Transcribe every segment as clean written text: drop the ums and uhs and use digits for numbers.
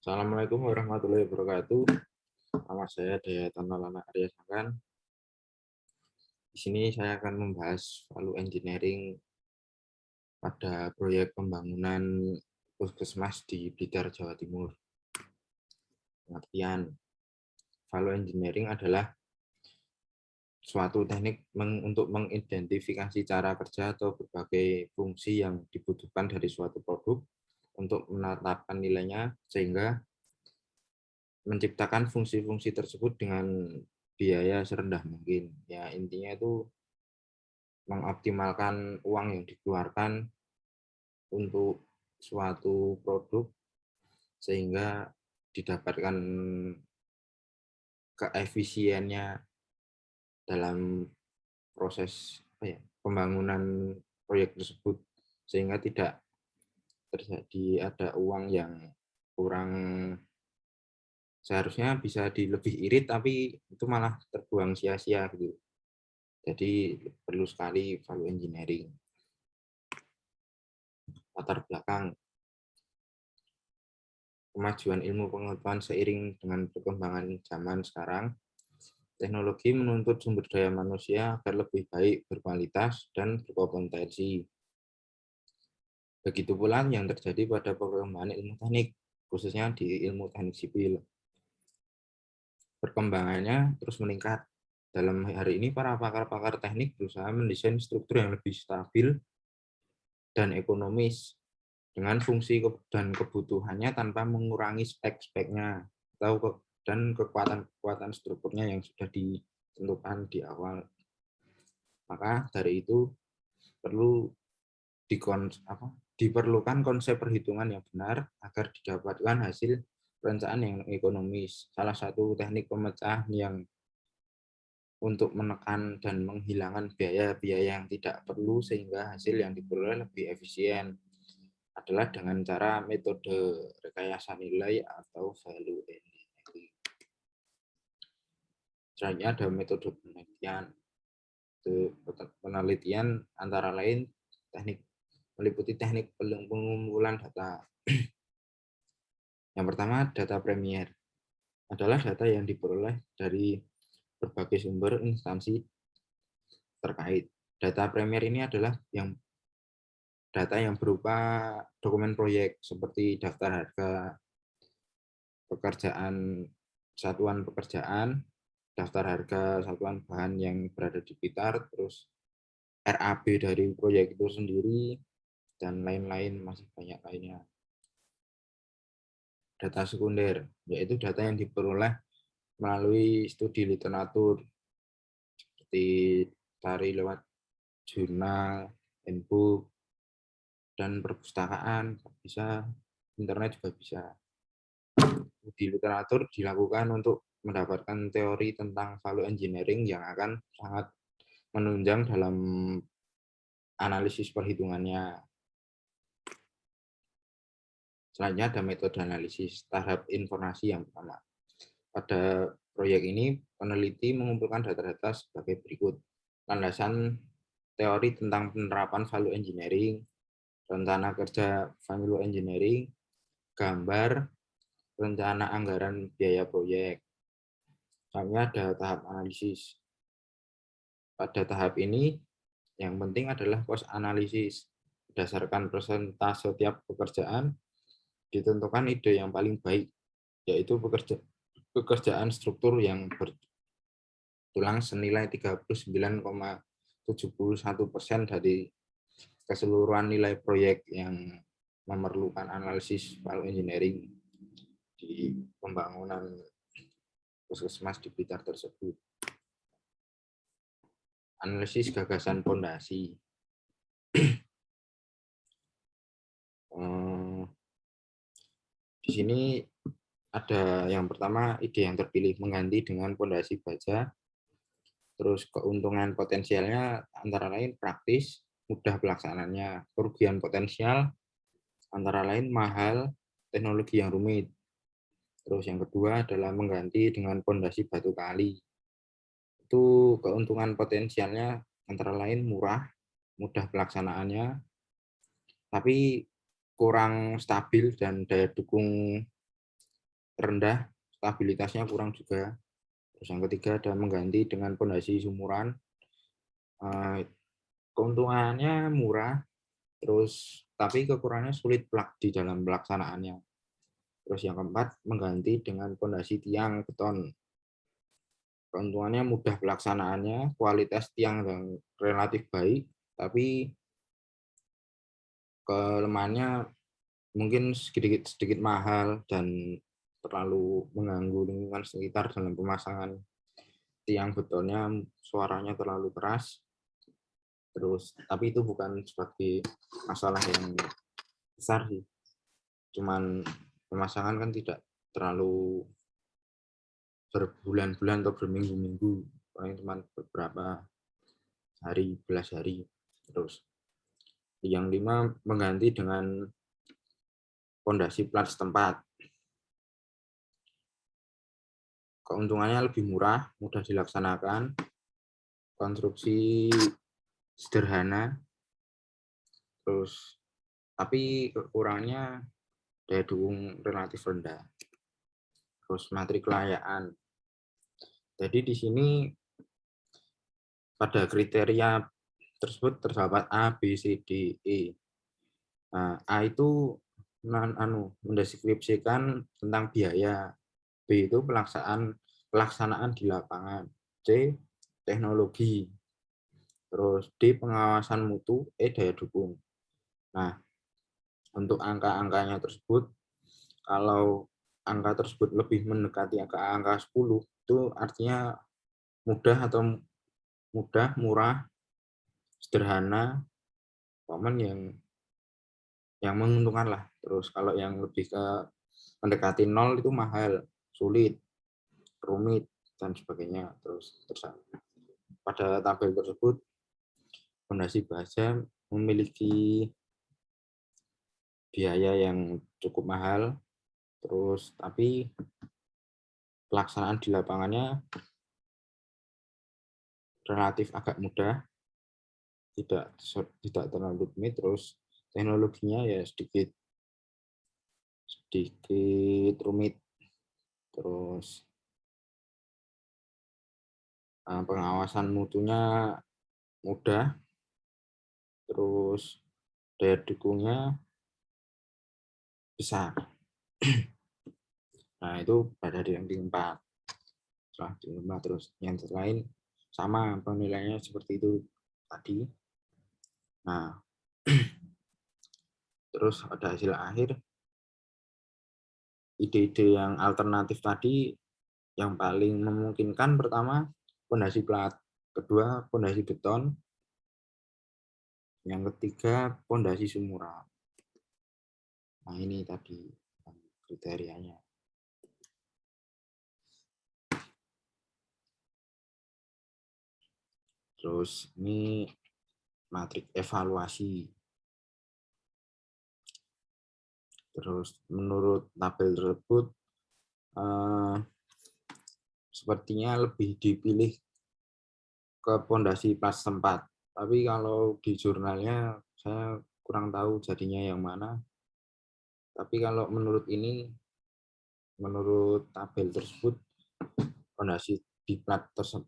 Assalamualaikum warahmatullahi wabarakatuh. Nama saya Dayatan Maulana Arya Sangkan. Di sini saya akan membahas value engineering pada proyek pembangunan puskesmas di Blitar, Jawa Timur. Pengertian value engineering adalah suatu teknik untuk mengidentifikasi cara kerja atau berbagai fungsi yang dibutuhkan dari suatu produk untuk menetapkan nilainya sehingga menciptakan fungsi-fungsi tersebut dengan biaya serendah mungkin. Ya, intinya itu mengoptimalkan uang yang dikeluarkan untuk suatu produk sehingga didapatkan keefisiennya dalam proses pembangunan proyek tersebut sehingga tidak terjadi ada uang yang kurang, seharusnya bisa lebih irit tapi itu malah terbuang sia-sia gitu. Jadi perlu sekali value engineering. Latar belakang kemajuan ilmu pengetahuan seiring dengan perkembangan zaman sekarang, teknologi menuntut sumber daya manusia agar lebih baik, berkualitas, dan berkompetensi. Begitu pula yang terjadi pada perkembangan ilmu teknik, khususnya di ilmu teknik sipil. Perkembangannya terus meningkat. Dalam hari ini, para pakar-pakar teknik berusaha mendesain struktur yang lebih stabil dan ekonomis dengan fungsi dan kebutuhannya tanpa mengurangi spek-speknya dan kekuatan strukturnya yang sudah ditentukan di awal. Maka dari itu diperlukan konsep perhitungan yang benar agar didapatkan hasil perencanaan yang ekonomis. Salah satu teknik pemecah yang untuk menekan dan menghilangkan biaya-biaya yang tidak perlu sehingga hasil yang diperoleh lebih efisien adalah dengan cara metode rekayasa nilai atau value engineering. Selanjutnya ada metode penelitian. Penelitian antara lain meliputi teknik pengumpulan data. Yang pertama, data Premier adalah data yang diperoleh dari berbagai sumber instansi terkait. Data Premier ini adalah data yang berupa dokumen proyek seperti daftar harga pekerjaan, satuan pekerjaan, daftar harga satuan bahan yang berada di Blitar, terus RAB dari proyek itu sendiri, dan lain-lain, masih banyak lainnya. Data sekunder, yaitu data yang diperoleh melalui studi literatur, seperti dari lewat jurnal, handbook, dan perpustakaan, bisa internet juga bisa. Studi literatur dilakukan untuk mendapatkan teori tentang value engineering yang akan sangat menunjang dalam analisis perhitungannya. Selanjutnya ada metode analisis tahap informasi yang pertama. Pada proyek ini, peneliti mengumpulkan data-data sebagai berikut. Landasan teori tentang penerapan value engineering, rencana kerja value engineering, gambar, rencana anggaran biaya proyek. Selanjutnya ada tahap analisis. Pada tahap ini, yang penting adalah cost analisis. Berdasarkan persentase setiap pekerjaan, ditentukan ide yang paling baik, yaitu pekerjaan struktur yang bertulang senilai 39,71% dari keseluruhan nilai proyek yang memerlukan analisis value engineering di pembangunan puskesmas di Blitar tersebut. Analisis gagasan fondasi. Di sini ada yang pertama, ide yang terpilih mengganti dengan fondasi baja. Terus keuntungan potensialnya antara lain praktis, mudah pelaksanaannya. Kerugian potensial antara lain mahal, teknologi yang rumit. Terus yang kedua adalah mengganti dengan fondasi batu kali. Itu keuntungan potensialnya antara lain murah, mudah pelaksanaannya, tapi kurang stabil dan daya dukung rendah, stabilitasnya kurang juga. Terus yang ketiga ada mengganti dengan pondasi sumuran. Keuntungannya murah, terus tapi kekurangannya sulit di dalam pelaksanaannya. Terus yang keempat, mengganti dengan pondasi tiang beton. Keuntungannya mudah pelaksanaannya, kualitas tiang yang relatif baik, tapi kelemahannya mungkin sedikit mahal dan terlalu mengganggu lingkungan sekitar dalam pemasangan tiang betonnya, suaranya terlalu keras. Terus tapi itu bukan sebagai masalah yang besar sih. Cuman pemasangan kan tidak terlalu berbulan-bulan atau berminggu-minggu, paling cuma beberapa hari, belas hari. Terus yang 5, mengganti dengan pondasi plat setempat. Keuntungannya lebih murah, mudah dilaksanakan, konstruksi sederhana, terus tapi kekurangannya daya dukung relatif rendah. Terus materi kelayaan. Jadi di sini pada kriteria tersebut terdapat A, B, C, D, E. Nah, A itu mendeskripsikan tentang biaya, B itu pelaksanaan di lapangan, C teknologi, terus D pengawasan mutu, E daya dukung. Nah, untuk angka-angkanya tersebut, kalau angka tersebut lebih mendekati angka 10, itu artinya mudah, murah, sederhana, common yang menguntungkan lah. Terus kalau yang lebih ke mendekati 0 itu mahal, sulit, rumit, dan sebagainya. Terus pada tabel tersebut, fondasi baja memiliki biaya yang cukup mahal, terus tapi pelaksanaan di lapangannya relatif agak mudah, tidak terlalu rumit, terus teknologinya ya sedikit rumit, terus pengawasan mutunya mudah, terus daya dukungnya besar. Nah, itu pada di ranking 4. Setelah di 5, terus yang lain sama penilaiannya seperti itu tadi. Nah, terus ada hasil akhir. Ide-ide yang alternatif tadi yang paling memungkinkan pertama pondasi plat, kedua pondasi beton, yang ketiga pondasi sumuran. Nah, ini tadi kriterianya. Terus ini matriks evaluasi. Terus menurut tabel tersebut sepertinya lebih dipilih ke pondasi plat setempat. Tapi kalau di jurnalnya saya kurang tahu jadinya yang mana. Tapi kalau menurut tabel tersebut pondasi di plat tersebut,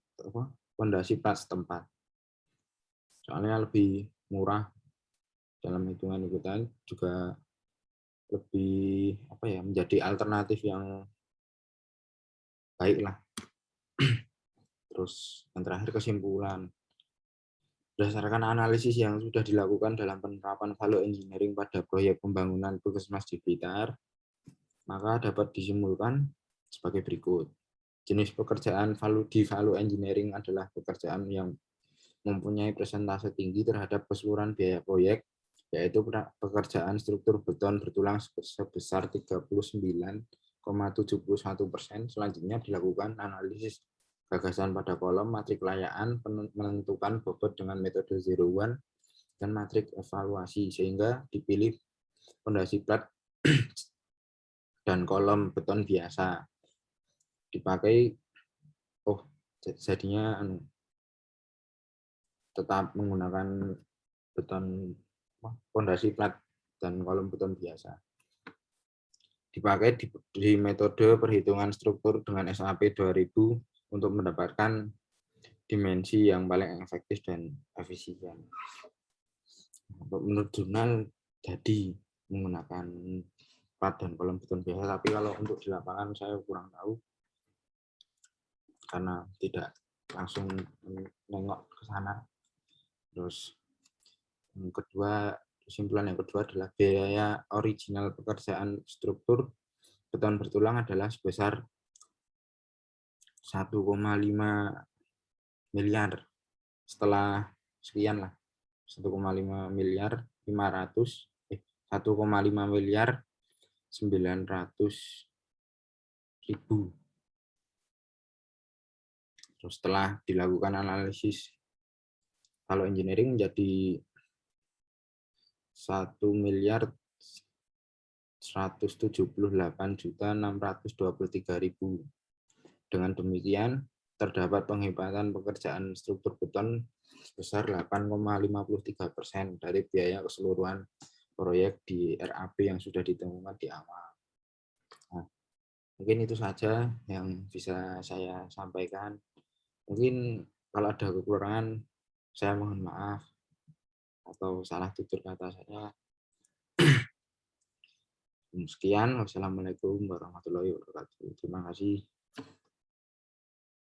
pondasi plat setempat. Soalnya lebih murah dalam hitungan juga lebih menjadi alternatif yang baik lah. Terus yang terakhir kesimpulan. Berdasarkan analisis yang sudah dilakukan dalam penerapan value engineering pada proyek pembangunan Puskesmas di Blitar, maka dapat disimpulkan sebagai berikut. Jenis pekerjaan di value engineering adalah pekerjaan yang mempunyai persentase tinggi terhadap keseluruhan biaya proyek, yaitu pekerjaan struktur beton bertulang sebesar 39,71%. Selanjutnya dilakukan analisis gagasan pada kolom, matrik layaan, menentukan bobot dengan metode zero one, dan matrik evaluasi, sehingga dipilih pondasi plat dan kolom beton biasa. Dipakai, jadinya tetap menggunakan beton pondasi plat dan kolom beton biasa. dipakai di metode perhitungan struktur dengan SAP 2000 untuk mendapatkan dimensi yang paling efektif dan efisien. Menurut jurnal jadi menggunakan plat dan kolom beton biasa, tapi kalau untuk di lapangan saya kurang tahu karena tidak langsung nengok ke sana. Terus yang kedua, kesimpulan yang kedua adalah biaya original pekerjaan struktur beton bertulang adalah sebesar 1,5 miliar. Setelah sekian lah, 1,5 miliar 500 1,5 miliar 900.000. Terus setelah dilakukan analisis, kalau engineering menjadi 1.178.623.000. Dengan demikian, terdapat penghematan pekerjaan struktur beton sebesar 8,53% dari biaya keseluruhan proyek di RAP yang sudah ditemukan di awal. Nah, mungkin itu saja yang bisa saya sampaikan. Mungkin kalau ada kekurangan, saya mohon maaf atau salah tutur kata saya. Sekian, wassalamualaikum warahmatullahi wabarakatuh. Terima kasih.